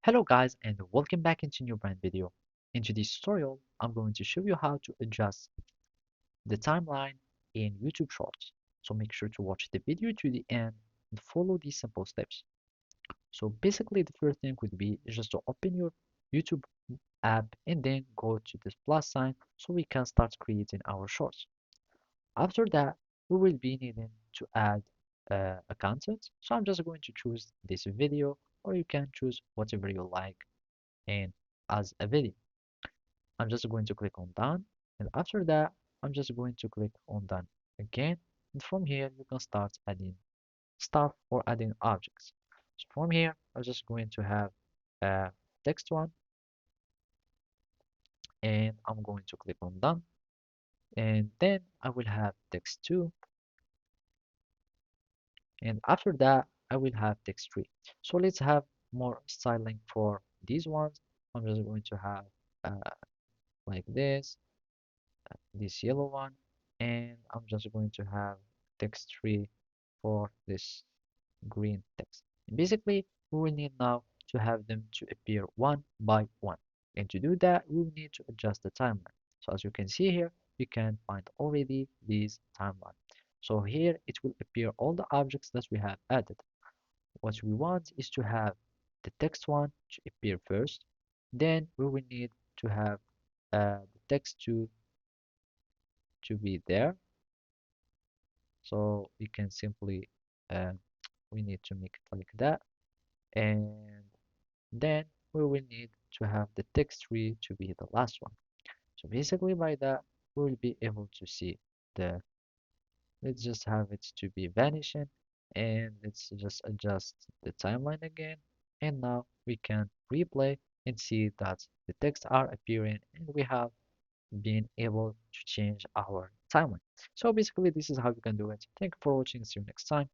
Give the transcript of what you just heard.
Hello guys and welcome back into new brand video. In today's tutorial, I'm going to show you how to adjust the timeline in YouTube Shorts. So make sure to watch the video to the end and follow these simple steps. So basically the first thing would be just to open your YouTube app and then go to this plus sign so we can start creating our shorts. After that, we will be needing to add a content. So I'm just going to choose this video or you can choose whatever you like and as a video. I'm just going to click on done, and after that I'm just going to click on done again, and from here you can start adding stuff or adding objects. So from here I'm just going to have a text one, and I'm going to click on done, and then I will have text 2, and after that I will have text 3. So let's have more styling for these ones. I'm just going to have like this yellow one, and I'm just going to have text tree for this green text. And basically, we will need now to have them to appear one by one. And to do that, we will need to adjust the timeline. So as you can see here, you can find already this timeline. So here it will appear all the objects that we have added. What we want is to have the text one to appear first. Then we will need to have the text to be there. So we can simply uh, we need to make it like that, and then we will need to have the text tree to be the last one. So basically by that we will be able to see the, let's just have it to be vanishing, and let's just adjust the timeline again, and now we can replay and see that the text are appearing and we have been able to change our timeline. So basically this is how you can do it. Thank you for watching. See you next time.